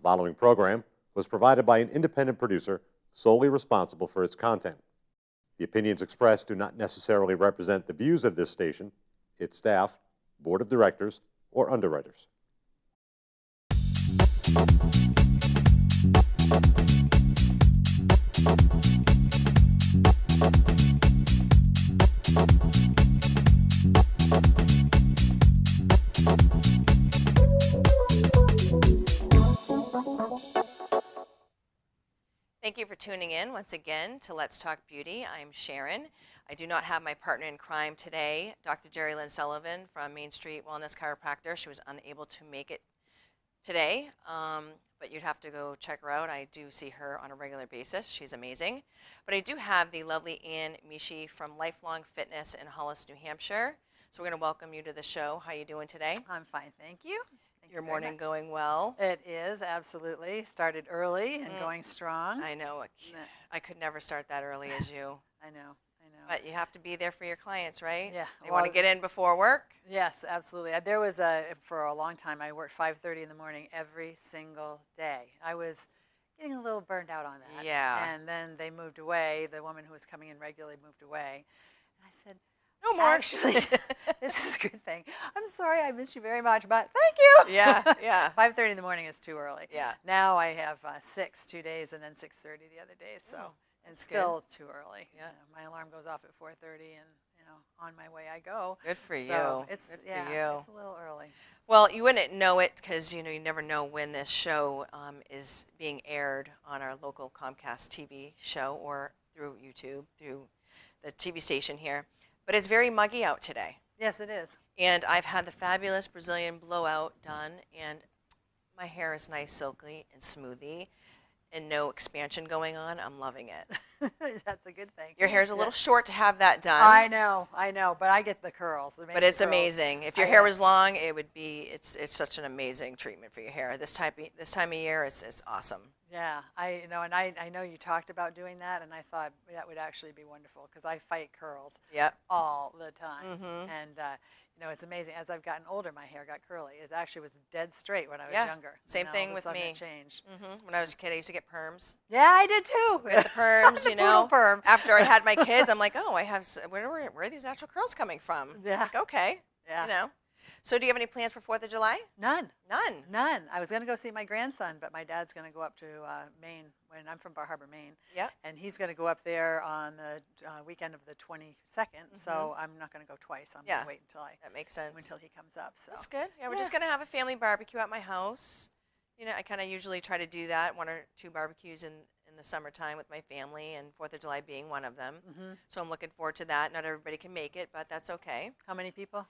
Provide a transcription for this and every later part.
following program was provided by an independent producer solely responsible for its content. The opinions expressed do not necessarily represent the views of this station, its staff, board of directors, or underwriters. Thank you for tuning in once again to Let's Talk Beauty. I'm Sharon. I do not have my partner in crime today, Dr. Jerry Lynn Sullivan from Main Street Wellness Chiropractor. She was unable to make it today, but you'd have to go check her out. I do see her on a regular basis. She's amazing. But I do have the lovely Micci from Lifelong Fitness in Hollis, New Hampshire. So we're going to welcome you to the show. How are you doing today? I'm fine, thank you. Your morning going well? It is, absolutely. Started early and going strong. I know. I could never start that early as you. I know. But you have to be there for your clients, right? Yeah. They want to get in before work? Yes, absolutely. There was for a long time, I worked 5:30 in the morning every single day. I was getting a little burned out on that. Yeah. And then they moved away. The woman who was coming in regularly moved away. And I said, no more. Actually, this is a good thing. I'm sorry I miss you very much, but thank you. Yeah. 5:30 in the morning is too early. Yeah. Now I have 6 2 days and then 6:30 the other day, so it's still too early. Yeah. My alarm goes off at 4:30, and on my way I go. Good for you. So it's Good yeah, for you. it's a little early. Well, you wouldn't know it because you never know when this show is being aired on our local Comcast TV show or through YouTube, through the TV station here. But it's very muggy out today. Yes, it is. And I've had the fabulous Brazilian blowout done, and my hair is nice, silky, and smoothie, and no expansion going on. I'm loving it. That's a good thing. Your hair's a little short to have that done. I know, but I get the curls. But it's amazing. If your hair was long, it would be. It's such an amazing treatment for your hair. This time of year, it's awesome. Yeah, I know you talked about doing that, and I thought that would actually be wonderful because I fight curls. Yep. All the time. Mm-hmm. And it's amazing. As I've gotten older, my hair got curly. It actually was dead straight when I was younger. Same thing with me. It changed. Mm-hmm. When I was a kid, I used to get perms. Yeah, I did too. With the perms, the perm. After I had my kids, I'm like, oh, I have. Where are these natural curls coming from? Yeah. Like, okay. Yeah. So do you have any plans for 4th of July? None. None. I was going to go see my grandson, but my dad's going to go up to Maine. I'm from Bar Harbor, Maine. Yeah. And he's going to go up there on the weekend of the 22nd. So I'm not going to go twice. I'm going to wait that makes sense. until he comes up. So that's good. Yeah, we're just going to have a family barbecue at my house. I kind of usually try to do that, 1 or 2 barbecues in the summertime with my family, and 4th of July being one of them. Mm-hmm. So I'm looking forward to that. Not everybody can make it, but that's okay. How many people?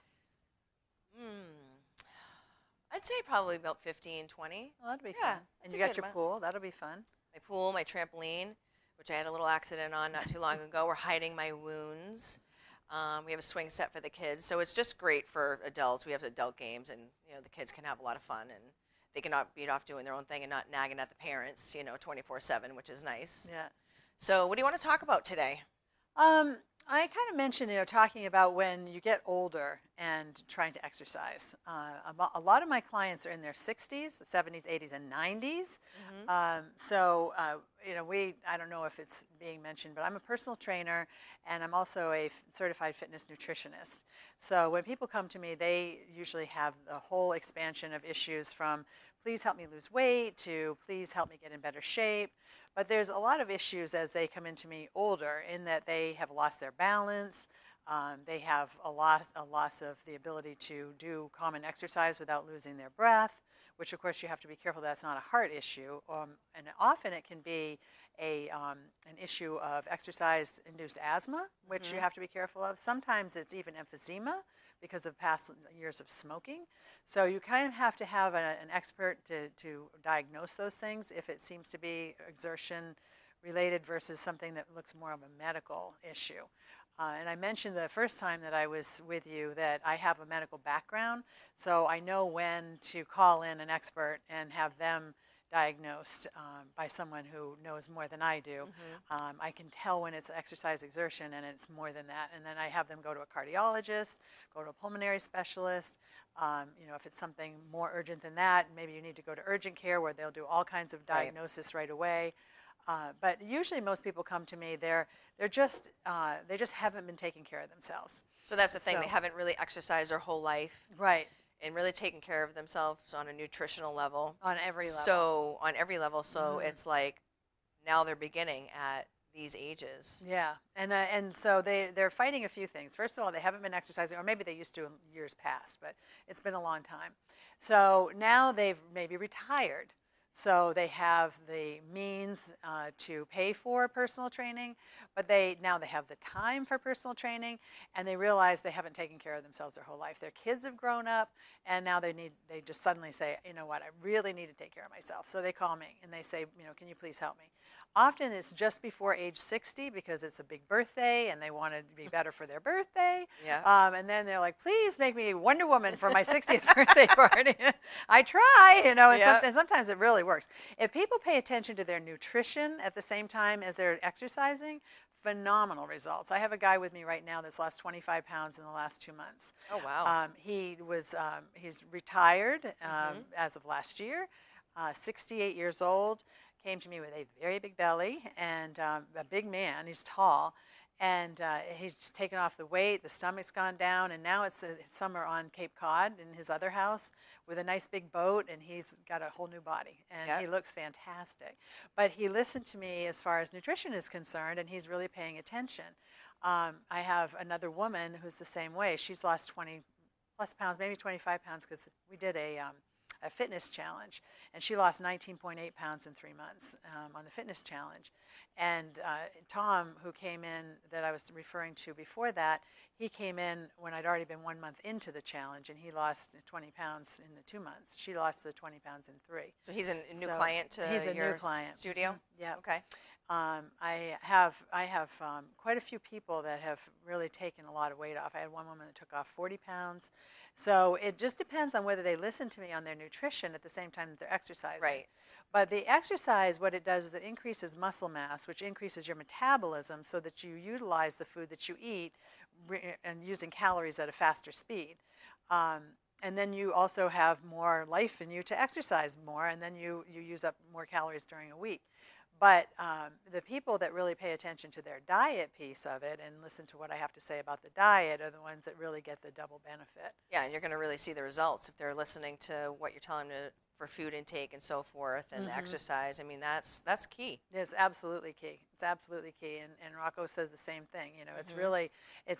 I'd say probably about 15, 20. Well, that'll be fun. And you got your pool. That'll be fun. My pool, my trampoline, which I had a little accident on not too long ago. We're hiding my wounds. We have a swing set for the kids. So it's just great for adults. We have adult games, and the kids can have a lot of fun, and they can not beat off doing their own thing and not nagging at the parents, 24/7, which is nice. Yeah. So what do you want to talk about today? I kind of mentioned, talking about when you get older and trying to exercise. A lot of my clients are in their 60s, 70s, 80s, and 90s. Mm-hmm. I don't know if it's being mentioned, but I'm a personal trainer, and I'm also a certified fitness nutritionist. So when people come to me, they usually have the whole expansion of issues from please help me lose weight to please help me get in better shape. But there's a lot of issues as they come into me older in that they have lost their balance. They have a loss of the ability to do common exercise without losing their breath, which of course you have to be careful that's not a heart issue. And often it can be an issue of exercise-induced asthma, which you have to be careful of. Sometimes it's even emphysema because of past years of smoking. So you kind of have to have an expert to diagnose those things if it seems to be exertion related versus something that looks more of a medical issue. And I mentioned the first time that I was with you that I have a medical background, so I know when to call in an expert and have them diagnosed by someone who knows more than I do. I can tell when it's exercise exertion and it's more than that. And then I have them go to a cardiologist, go to a pulmonary specialist. If it's something more urgent than that, maybe you need to go to urgent care where they'll do all kinds of diagnosis right away. But usually most people come to me, they just haven't been taking care of themselves. So that's the thing, they haven't really exercised their whole life. Right. And really taking care of themselves on a nutritional level. On every level. So on every level. So it's like now they're beginning at these ages. Yeah, and so they're fighting a few things. First of all, they haven't been exercising, or maybe they used to in years past, but it's been a long time. So now they've maybe retired. So they have the means to pay for personal training, but now they have the time for personal training, and they realize they haven't taken care of themselves their whole life. Their kids have grown up, and now they just suddenly say, you know what, I really need to take care of myself. So they call me and they say, can you please help me? Often it's just before age 60 because it's a big birthday and they want to be better for their birthday. Yeah. And then they're like, please make me Wonder Woman for my 60th birthday party. I try, and sometimes it really works. If people pay attention to their nutrition at the same time as they're exercising, phenomenal results. I have a guy with me right now that's lost 25 pounds in the last 2 months. Oh, wow. He's retired as of last year, 68 years old. Came to me with a very big belly and a big man. He's tall, and he's taken off the weight. The stomach's gone down, and now it's summer on Cape Cod in his other house with a nice big boat, and he's got a whole new body, and he looks fantastic. But he listened to me as far as nutrition is concerned, and he's really paying attention. I have another woman who's the same way. She's lost 20 plus pounds, maybe 25 pounds, because we did a fitness challenge, and she lost 19.8 pounds in 3 months on the fitness challenge. And Tom, who came in that I was referring to before that, he came in when I'd already been 1 month into the challenge, and he lost 20 pounds in the 2 months. She lost the 20 pounds in 3. So he's a new client to he's a your new client. Studio? Yeah. Okay. I have quite a few people that have really taken a lot of weight off. I had one woman that took off 40 pounds. So it just depends on whether they listen to me on their nutrition at the same time that they're exercising. Right. But the exercise, what it does is it increases muscle mass, which increases your metabolism so that you utilize the food that you eat and using calories at a faster speed. And then you also have more life in you to exercise more, and then you use up more calories during a week. But the people that really pay attention to their diet piece of it and listen to what I have to say about the diet are the ones that really get the double benefit. Yeah, and you're going to really see the results if they're listening to what you're telling them for food intake and so forth and exercise. I mean, that's key. It's absolutely key. It's absolutely key. And Rocco says the same thing. It's really, at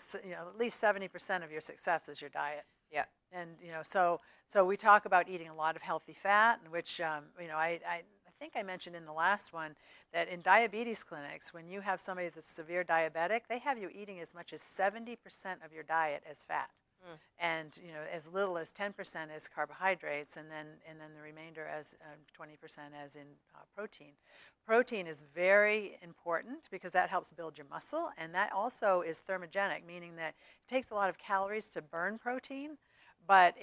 least 70% of your success is your diet. Yeah. And, so we talk about eating a lot of healthy fat, which, I think I mentioned in the last one that in diabetes clinics, when you have somebody that's severe diabetic, they have you eating as much as 70% of your diet as fat, and as little as 10% as carbohydrates, and then the remainder as 20% as in protein. Protein is very important because that helps build your muscle, and that also is thermogenic, meaning that it takes a lot of calories to burn protein. But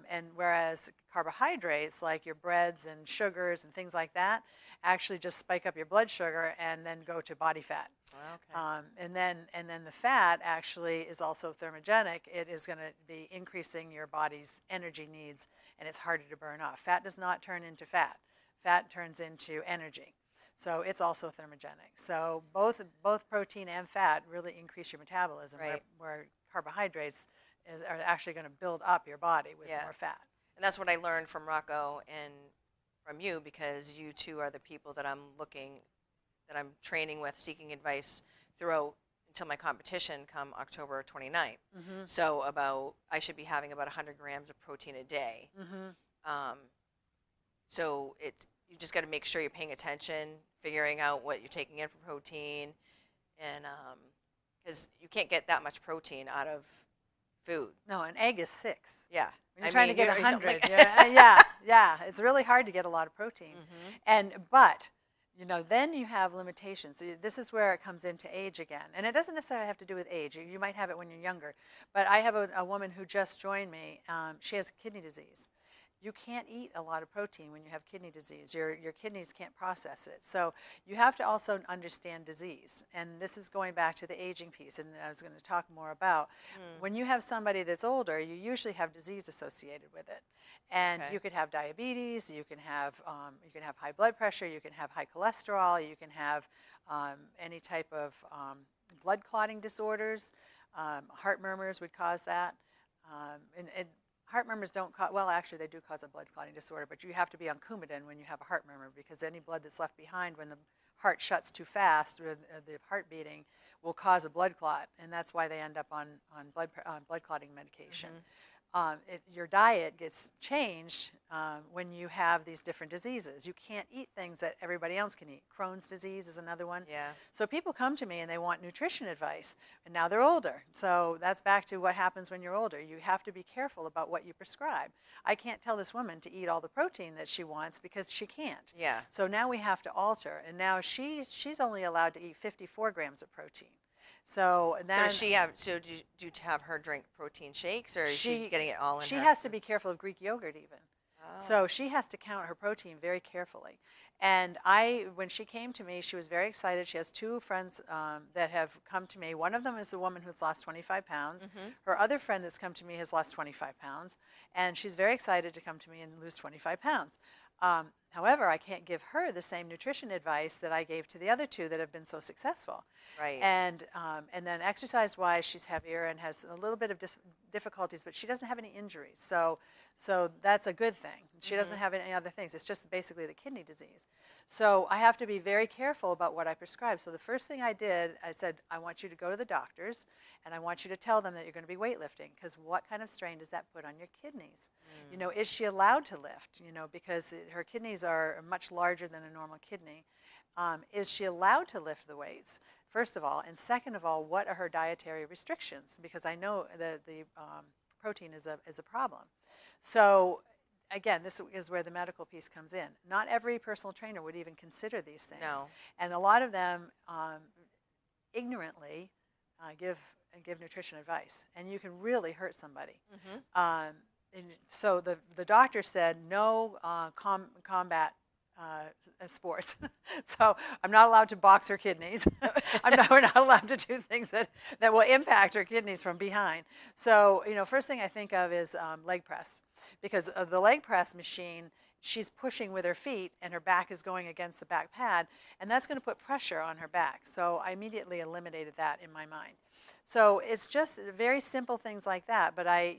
and whereas carbohydrates like your breads and sugars and things like that actually just spike up your blood sugar and then go to body fat. Okay. And then the fat actually is also thermogenic. It is going to be increasing your body's energy needs, and it's harder to burn off. Fat does not turn into fat. Fat turns into energy. So it's also thermogenic. So both protein and fat really increase your metabolism, right, where carbohydrates are actually going to build up your body with more fat. And that's what I learned from Rocco and from you, because you two are the people that I'm training with, seeking advice throughout until my competition come October 29th. So I should be having about 100 grams of protein a day. So you just got to make sure you're paying attention, figuring out what you're taking in for protein, and because you can't get that much protein out of food. No, an egg is 6. Yeah. When you're trying to get 100. Yeah. It's really hard to get a lot of protein. But then you have limitations. This is where it comes into age again. And it doesn't necessarily have to do with age. You might have it when you're younger. But I have a woman who just joined me. She has kidney disease. you can't eat a lot of protein when you have kidney disease. Your kidneys can't process it. So you have to also understand disease. And this is going back to the aging piece, and I was going to talk more about. When you have somebody that's older, you usually have disease associated with it. And you could have diabetes, you can have high blood pressure, you can have high cholesterol, you can have any type of blood clotting disorders. Heart murmurs would cause that. And heart murmurs don't cause, well, actually they do cause a blood clotting disorder, but you have to be on Coumadin when you have a heart murmur, because any blood that's left behind when the heart shuts too fast, or the heart beating, will cause a blood clot, and that's why they end up on blood clotting medication. Your diet gets changed when you have these different diseases. You can't eat things that everybody else can eat. Crohn's disease is another one. Yeah. So people come to me and they want nutrition advice, and now they're older. So that's back to what happens when you're older. You have to be careful about what you prescribe. I can't tell this woman to eat all the protein that she wants because she can't. Yeah. So now we have to alter, and now she's only allowed to eat 54 grams of protein. So then, So do you have her drink protein shakes, or is she getting it all in she her? has to be careful of Greek yogurt even. Oh. So she has to count her protein very carefully. And when she came to me, she was very excited. She has two friends that have come to me. One of them is the woman who's lost 25 pounds. Her other friend that's come to me has lost 25 pounds. And she's very excited to come to me and lose 25 pounds. However, I can't give her the same nutrition advice that I gave to the other two that have been so successful. Right. And then exercise-wise, she's heavier and has a little bit of difficulties, but she doesn't have any injuries. So that's a good thing. She doesn't have any other things. It's just basically the kidney disease. So I have to be very careful about what I prescribe. So the first thing I did, I said, I want you to go to the doctors, and I want you to tell them that you're going to be weightlifting, because what kind of strain does that put on your kidneys? You know, is she allowed to lift? You know, because her kidneys are much larger than a normal kidney. Is she allowed to lift the weights, first of all? And second of all, what are her dietary restrictions? Because I know that the protein is a problem. So again, this is where the medical piece comes in. Not every personal trainer would even consider these things. No. And a lot of them ignorantly give nutrition advice, and you can really hurt somebody. And so the doctor said no combat sports. So I'm not allowed to box her kidneys. We're not allowed to do things that will impact her kidneys from behind. So, you know, first thing I think of is leg press, because the leg press machine, she's pushing with her feet and her back is going against the back pad, and that's going to put pressure on her back. So I immediately eliminated that in my mind. So it's just very simple things like that, but I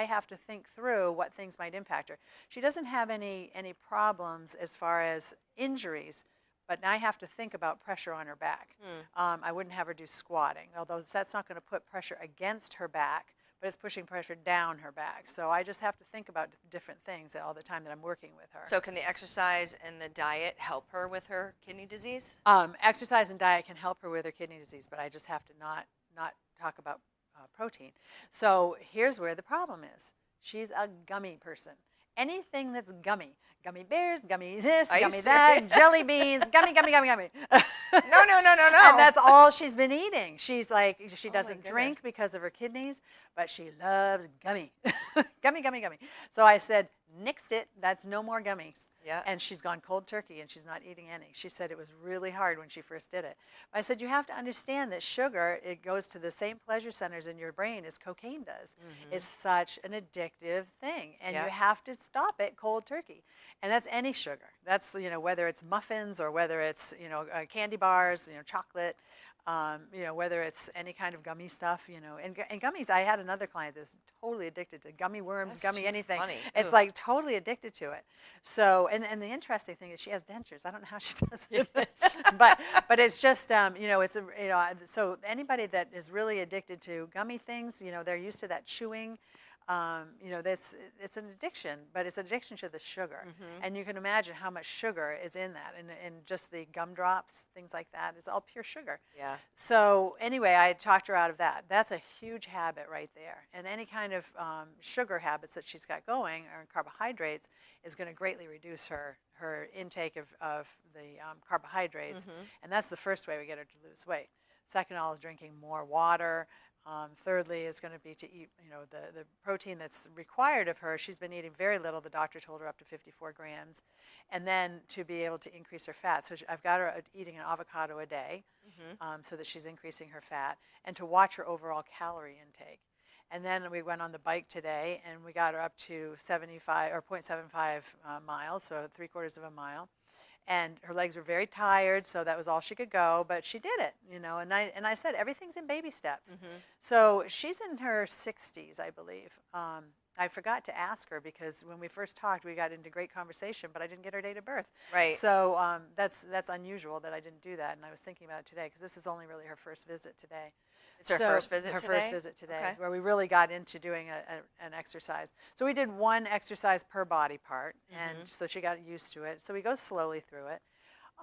have to think through what things might impact her. She doesn't have any problems as far as injuries, but now I have to think about pressure on her back. I wouldn't have her do squatting, although that's not going to put pressure against her back, but it's pushing pressure down her back. So I just have to think about different things all the time that I'm working with her. So can the exercise and the diet help her with her kidney disease? Exercise and diet can help her with her kidney disease, but I just have to not talk about protein. So here's where the problem is. She's a gummy person. Anything that's gummy. Gummy bears, gummy this, gummy that, jelly beans, gummy. No. And that's all she's been eating. She's like, she doesn't drink because of her kidneys, but she loves gummy. Gummy. So I said, nixed it. That's no more gummies. Yeah. And she's gone cold turkey, and she's not eating any. She said it was really hard when she first did it. I said, you have to understand that sugar, it goes to the same pleasure centers in your brain as cocaine does. It's such an addictive thing, and you have to stop it cold turkey. And that's any sugar. That's, you know, whether it's muffins or whether it's, you know, candy bars, you know, chocolate, you know, whether it's any kind of gummy stuff, you know. And gummies, I had another client that's totally addicted to gummy worms, That's gummy too anything. funny. It's Ugh. like totally addicted to it. So, and the interesting thing is she has dentures. I don't know how she does it. but it's just, you know, it's, you know, so anybody that is really addicted to gummy things, you know, they're used to that chewing. You know, it's an addiction, but it's an addiction to the sugar. And you can imagine how much sugar is in that, and just the gumdrops, things like that, is all pure sugar. Yeah. So anyway, I talked her out of that. That's a huge habit right there. And any kind of sugar habits that she's got going, or carbohydrates, is going to greatly reduce her intake of the carbohydrates. And that's the first way we get her to lose weight. Second of all is drinking more water. Thirdly is going to be to eat, the protein that's required of her. She's been eating very little. The doctor told her up to 54 grams. And then to be able to increase her fat. So I've got her eating an avocado a day so that she's increasing her fat, and to watch her overall calorie intake. And then we went on the bike today, and we got her up to 75 or 0.75 miles, so 3/4 of a mile. And her legs were very tired, so that was all she could go, but she did it, and I said everything's in baby steps. So she's in her 60s, I believe. I forgot to ask her because when we first talked, we got into great conversation, but I didn't get her date of birth. Right. So that's unusual that I didn't do that, and I was thinking about it today because this is only really her first visit today. It's her first visit her today? first visit today, Okay. where we really got into doing an exercise. So we did one exercise per body part, and so she got used to it. So we go slowly through it.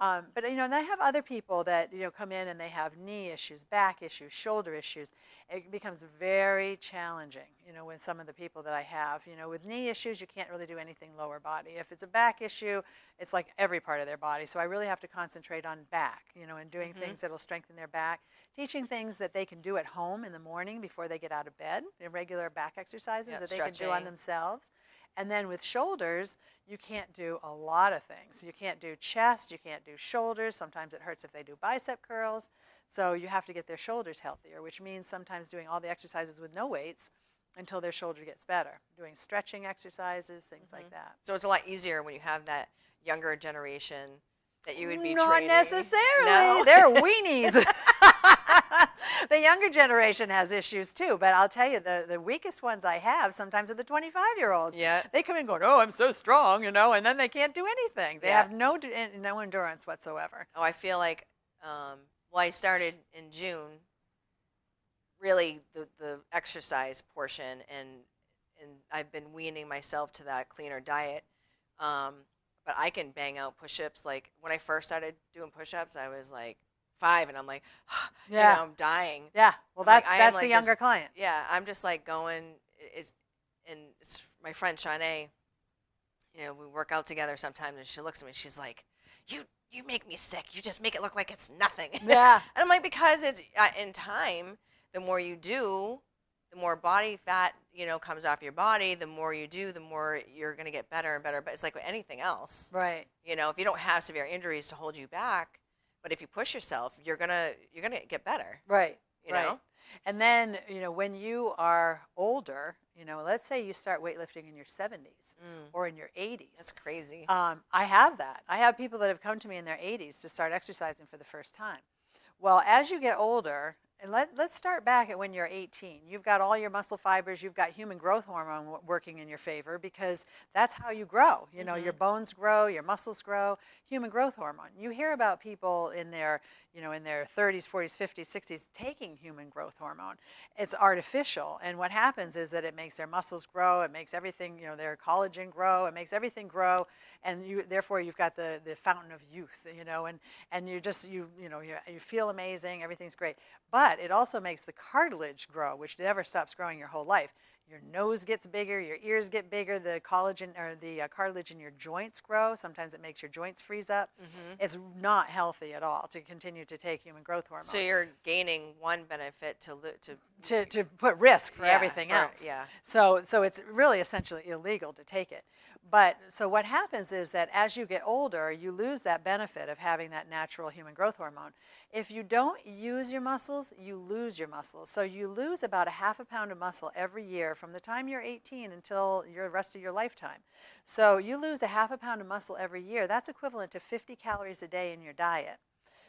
But, and I have other people that, come in and they have knee issues, back issues, shoulder issues. It becomes very challenging, with some of the people that I have. With knee issues, you can't really do anything lower body. If it's a back issue, it's like every part of their body. So I really have to concentrate on back, and doing things that will strengthen their back, teaching things that they can do at home in the morning before they get out of bed, regular back exercises that they can do on themselves. And then with shoulders, you can't do a lot of things. You can't do chest, you can't do shoulders. Sometimes it hurts if they do bicep curls. So you have to get their shoulders healthier, which means sometimes doing all the exercises with no weights until their shoulder gets better. Doing stretching exercises, things like that. So it's a lot easier when you have that younger generation that you would be Not training. necessarily. No? They're weenies. The younger generation has issues too, but I'll tell you, the weakest ones I have sometimes are the 25-year-olds. Yeah. They come in going, oh, I'm so strong, and then they can't do anything. They Yeah. have no endurance whatsoever. Oh, I feel like, I started in June, really the exercise portion, and I've been weaning myself to that cleaner diet. But I can bang out push-ups. Like when I first started doing push-ups, I was like 5, and I'm like, I'm dying. Yeah, well, I'm that's like the younger just- client. Yeah, I'm just like going, and it's my friend Shanae, we work out together sometimes, and she looks at me, she's like, you make me sick. You just make it look like it's nothing. Yeah. And I'm like, because it's in time, the more you do, the more body fat, comes off your body. The more you do, the more you're going to get better and better. But it's like with anything else. Right. If you don't have severe injuries to hold you back, but if you push yourself, you're gonna get better. Right. You know? And then, when you are older, let's say you start weightlifting in your 70s or in your 80s. That's crazy. I have that. I have people that have come to me in their 80s to start exercising for the first time. Well, as you get older, and let's start back at when you're 18. You've got all your muscle fibers. You've got human growth hormone working in your favor because that's how you grow. Your bones grow, your muscles grow, human growth hormone. You hear about people in their 30s, 40s, 50s, 60s taking human growth hormone. It's artificial. And what happens is that it makes their muscles grow. It makes everything, their collagen grow. It makes everything grow. And therefore you've got the fountain of youth, and you feel amazing. Everything's great. But it also makes the cartilage grow, which never stops growing your whole life. Your nose gets bigger, your ears get bigger, the collagen or the cartilage in your joints grow. Sometimes it makes your joints freeze up. It's not healthy at all to continue to take human growth hormone. So you're gaining one benefit to put risk for everything else. Yeah. So it's really essentially illegal to take it. But so what happens is that as you get older, you lose that benefit of having that natural human growth hormone. If you don't use your muscles, you lose your muscles. So you lose about 1/2 pound of muscle every year from the time you're 18 until the rest of your lifetime. So you lose 1/2 pound of muscle every year. That's equivalent to 50 calories a day in your diet.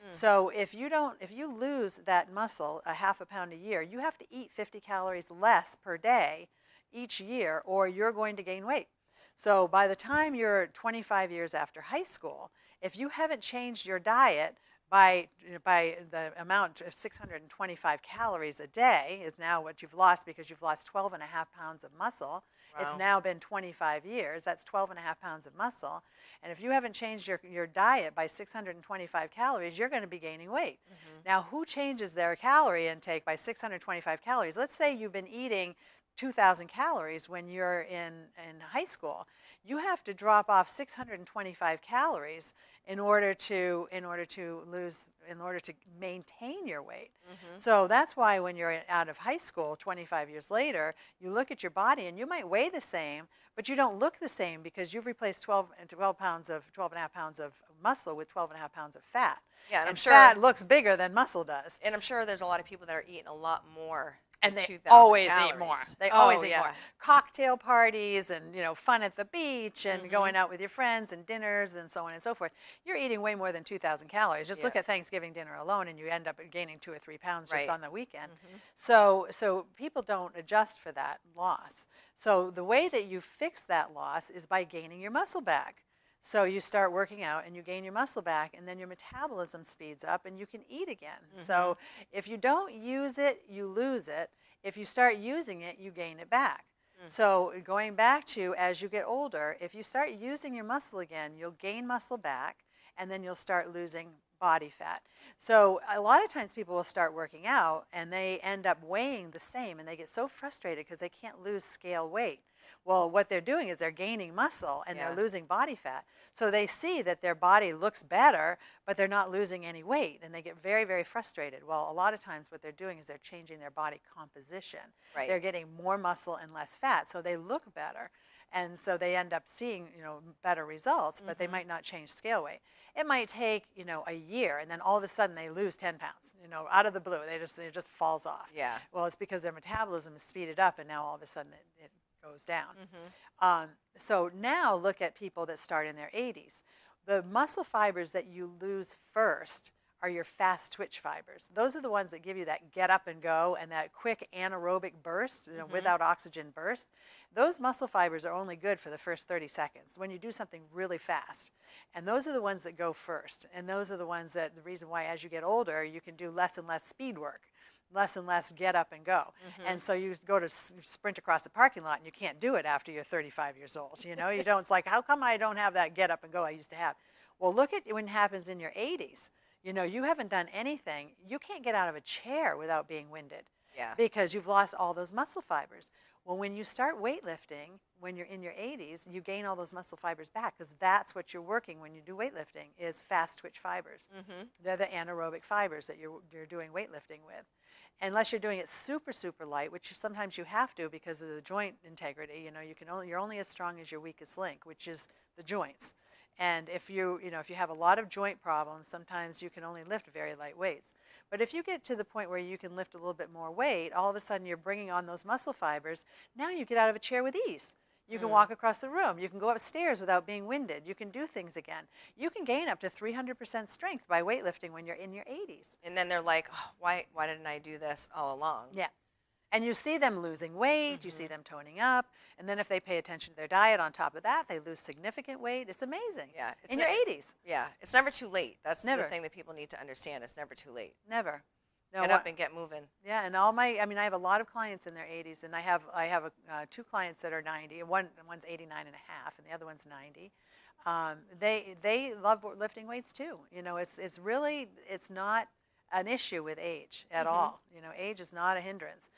So if you lose that muscle 1/2 pound a year, you have to eat 50 calories less per day each year, or you're going to gain weight. So by the time you're 25 years after high school, if you haven't changed your diet by the amount of 625 calories a day is now what you've lost, because you've lost 12.5 pounds of muscle. Wow. It's now been 25 years. That's 12.5 pounds of muscle. And if you haven't changed your diet by 625 calories, you're going to be gaining weight. Now, who changes their calorie intake by 625 calories? Let's say you've been eating 2,000 calories when you're in high school. you have to drop off 625 calories in order to maintain your weight. So that's why when you're out of high school 25 years later, you look at your body and you might weigh the same, but you don't look the same because you've replaced 12 and a half pounds of muscle with 12 and a half pounds of fat. Yeah, and I'm sure fat looks bigger than muscle does. And I'm sure there's a lot of people that are eating a lot more. And they 2,000 always calories. eat more. They always eat yeah. more. Cocktail parties and, fun at the beach and going out with your friends and dinners and so on and so forth. You're eating way more than 2,000 calories. Just look at Thanksgiving dinner alone and you end up gaining 2 or 3 pounds just on the weekend. So people don't adjust for that loss. So the way that you fix that loss is by gaining your muscle back. So you start working out and you gain your muscle back, and then your metabolism speeds up and you can eat again. So if you don't use it, you lose it. If you start using it, you gain it back. So going back to as you get older, if you start using your muscle again, you'll gain muscle back, and then you'll start losing body fat. So a lot of times people will start working out and they end up weighing the same, and they get so frustrated because they can't lose scale weight. Well, what they're doing is they're gaining muscle and they're losing body fat. So they see that their body looks better, but they're not losing any weight, and they get very, very frustrated. Well, a lot of times what they're doing is they're changing their body composition. They're getting more muscle and less fat, so they look better. And so they end up seeing, better results, but they might not change scale weight. It might take, a year, and then all of a sudden they lose 10 pounds, out of the blue. It just falls off. Yeah. Well, it's because their metabolism is speeded up, and now all of a sudden it goes down. So now look at people that start in their 80s. The muscle fibers that you lose first are your fast twitch fibers. Those are the ones that give you that get up and go and that quick anaerobic burst, without oxygen burst. Those muscle fibers are only good for the first 30 seconds when you do something really fast. And those are the ones that go first. And those are the ones that, the reason why as you get older, you can do less and less speed work, less and less get up and go. And so you go to sprint across the parking lot and you can't do it after you're 35 years old. You don't, it's like, how come I don't have that get up and go I used to have? Well, look at when it happens in your 80s. You haven't done anything. You can't get out of a chair without being winded. Yeah. Because you've lost all those muscle fibers. Well, when you start weightlifting, when you're in your 80s, you gain all those muscle fibers back, because that's what you're working when you do weightlifting is fast twitch fibers. They're the anaerobic fibers that you're doing weightlifting with. Unless you're doing it super, super light, which sometimes you have to because of the joint integrity. You're only as strong as your weakest link, which is the joints. And if you have a lot of joint problems, sometimes you can only lift very light weights. But if you get to the point where you can lift a little bit more weight, all of a sudden you're bringing on those muscle fibers. Now you get out of a chair with ease. You can walk across the room. You can go upstairs without being winded. You can do things again. You can gain up to 300% strength by weightlifting when you're in your 80s. And then they're like, oh, why didn't I do this all along? Yeah. And you see them losing weight, you see them toning up, and then if they pay attention to their diet on top of that, they lose significant weight. It's amazing. Yeah. In your 80s. Yeah. It's never too late. That's Never. the thing that people need to understand. It's never too late. Never. No, Get up and get moving. Yeah, and I have a lot of clients in their 80s, and I have 2 clients that are 90, and one's 89 and a half, and the other one's 90. They love lifting weights too. It's not an issue with age at all. Age is not a hindrance.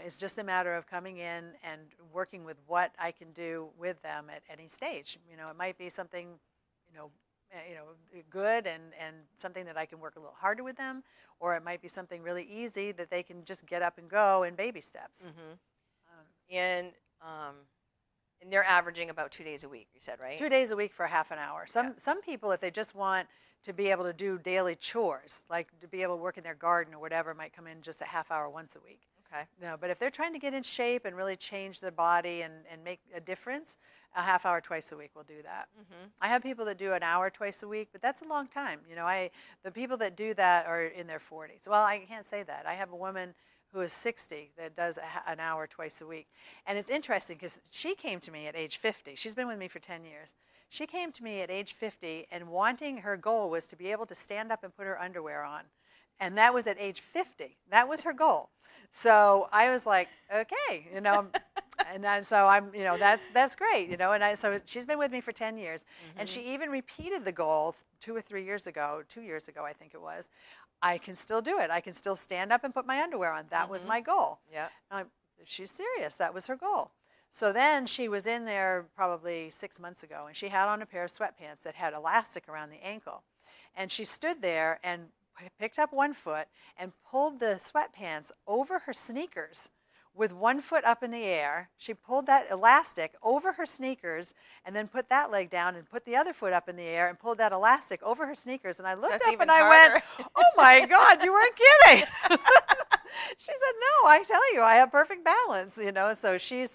It's just a matter of coming in and working with what I can do with them at any stage. It might be something, good and something that I can work a little harder with them, or it might be something really easy that they can just get up and go in baby steps. And they're averaging about 2 days a week, you said, right? 2 days a week for half an hour. Some people, if they just want to be able to do daily chores, like to be able to work in their garden or whatever, might come in just a half hour once a week. Okay. But if they're trying to get in shape and really change their body and make a difference, a half hour twice a week will do that. I have people that do an hour twice a week, but that's a long time. The people that do that are in their 40s. Well, I can't say that. I have a woman who is 60 that does an hour twice a week. And it's interesting because she came to me at age 50. She's been with me for 10 years. She came to me at age 50 and her goal was to be able to stand up and put her underwear on. And that was at age 50. That was her goal. So I was like, okay, and then, so I'm, that's great, so she's been with me for 10 years, and she even repeated the goal 2 years ago, I think it was. I can still do it. I can still stand up and put my underwear on. That was my goal. Yeah. She's serious. That was her goal. So then she was in there probably 6 months ago, and she had on a pair of sweatpants that had elastic around the ankle. And she stood there and picked up one foot and pulled the sweatpants over her sneakers with one foot up in the air. She pulled that elastic over her sneakers and then put that leg down and put the other foot up in the air and pulled that elastic over her sneakers. And I looked up and I went, oh my God, you weren't kidding. She said, no, I tell you, I have perfect balance, you know. So she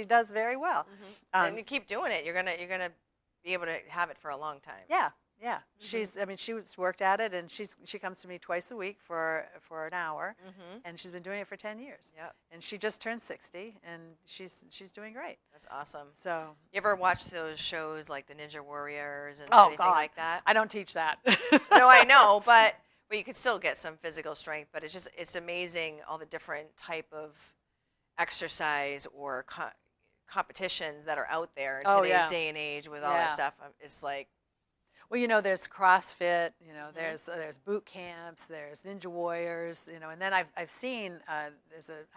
does very well. And you keep doing it, you're gonna be able to have it for a long time. Yeah. Yeah, she's worked at it, and she comes to me twice a week for an hour, and she's been doing it for 10 years. Yep. And she just turned 60, and she's doing great. That's awesome. So you ever watch those shows like the Ninja Warriors and oh anything God, like that? I don't teach that. No, I know, but you could still get some physical strength. But it's amazing all the different type of exercise or competitions that are out there in today's day and age with all that stuff. It's like. Well, you know, there's CrossFit, you know, there's boot camps, there's Ninja Warriors, you know, and then I've seen I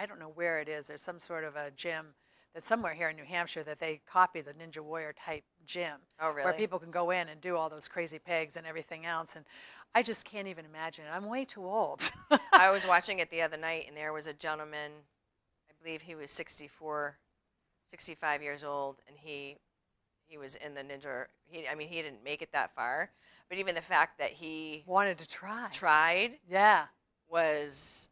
don't know where it is. There's some sort of a gym that's somewhere here in New Hampshire that they copy the Ninja Warrior type gym. Oh, really? Where people can go in and do all those crazy pegs and everything else, and I just can't even imagine it. I'm way too old. I was watching it the other night, and there was a gentleman, I believe he was 65 years old, and he was in the Ninja. He didn't make it that far, but even the fact that he wanted to tried, was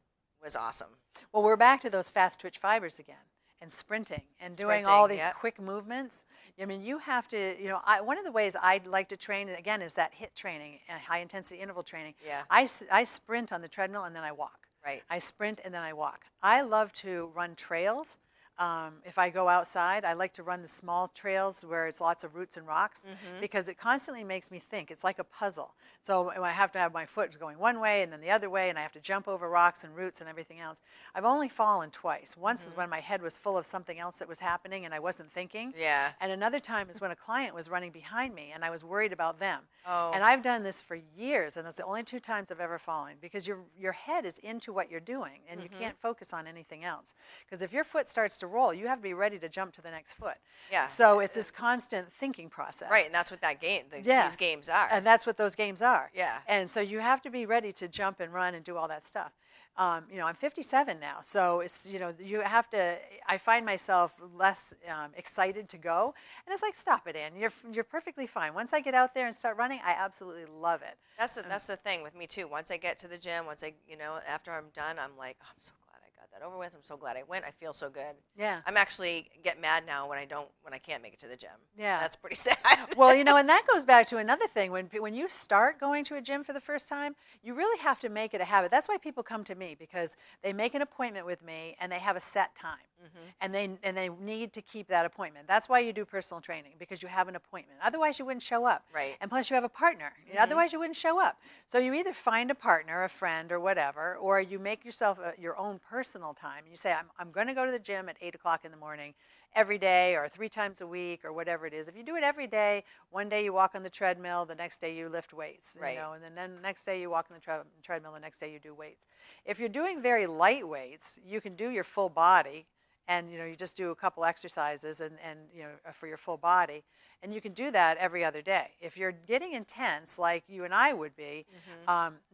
awesome. Well, we're back to those fast twitch fibers again, and sprinting, and doing all these quick movements. I mean, you have to, you know, one of the ways I'd like to train, again, is that HIIT training, high intensity interval training. Yeah. I sprint on the treadmill and then I walk. Right. I sprint and then I walk. I love to run trails. If I go outside, I like to run the small trails where it's lots of roots and rocks, because it constantly makes me think. It's like a puzzle. So I have to have my foot going one way and then the other way, and I have to jump over rocks and roots and everything else. I've only fallen twice. Once was when my head was full of something else that was happening and I wasn't thinking. Yeah. And another time is when a client was running behind me and I was worried about them. Oh. And I've done this for years, and that's the only 2 times I've ever fallen, because your head is into what you're doing and you can't focus on anything else. Because if your foot starts to roll, you have to be ready to jump to the next foot. Yeah. So it's this constant thinking process. Right, and that's what these games are. And that's what those games are. Yeah. And so you have to be ready to jump and run and do all that stuff. You know, I'm 57 now, so it's, you know, you have to. I find myself less excited to go, and it's like, stop it, Ann. You're perfectly fine. Once I get out there and start running, I absolutely love it. That's the thing with me too. Once I get to the gym, after I'm done, I'm like, oh, I'm so glad I got that over with. I'm so glad I went. I feel so good. Yeah. I'm actually get mad now when I can't make it to the gym. Yeah. That's pretty sad. Well, you know, and that goes back to another thing. When you start going to a gym for the first time, you really have to make it a habit. That's why people come to me, because they make an appointment with me and they have a set time, and they need to keep that appointment. That's why you do personal training, because you have an appointment. Otherwise, you wouldn't show up. Right. And plus, you have a partner. Otherwise, you wouldn't show up. So you either find a partner, a friend, or whatever, or you make yourself your own personal time. You say, I'm going to go to the gym at 8 o'clock in the morning every day, or 3 times a week, or whatever it is. If you do it every day, one day you walk on the treadmill, the next day you lift weights, right. You know, and then the next day you walk on the treadmill, the next day you do weights. If you're doing very light weights, you can do your full body, and you know, you just do a couple exercises and you know, for your full body, and you can do that every other day. If you're getting intense, like you and I would be,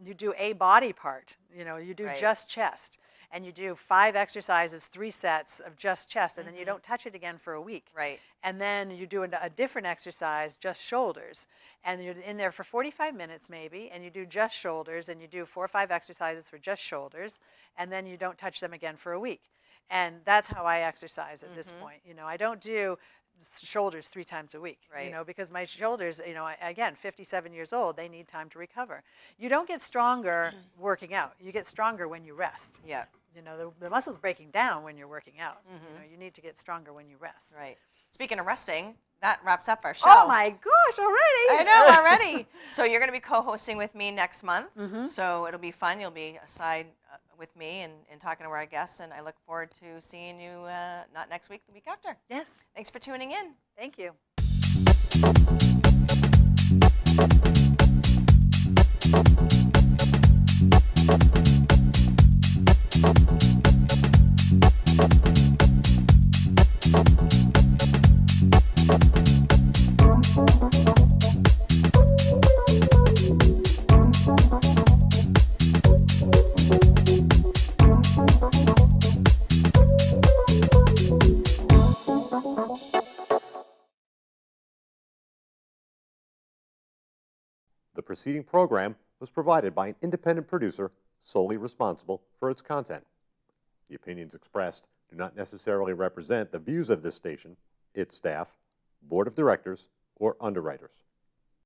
you do a body part. You know, you do just chest. And you do 5 exercises, 3 sets of just chest, and then you don't touch it again for a week. Right. And then you do a different exercise, just shoulders, and you're in there for 45 minutes maybe, and you do just shoulders, and you do 4 or 5 exercises for just shoulders, and then you don't touch them again for a week. And that's how I exercise at this point. You know, I don't do shoulders 3 times a week, right. You know, because my shoulders, you know, again, 57 years old, they need time to recover. You don't get stronger working out. You get stronger when you rest. Yeah. You know, the muscle's breaking down when you're working out. You know, you need to get stronger when you rest. Right. Speaking of resting, that wraps up our show. Oh my gosh, already? I know, already. So you're going to be co-hosting with me next month. So it'll be fun. You'll be aside with me and talking to our guests, and I look forward to seeing you not next week, the week after. Yes. Thanks for tuning in. Thank you. The preceding program was provided by an independent producer solely responsible for its content. The opinions expressed do not necessarily represent the views of this station, its staff, board of directors, or underwriters.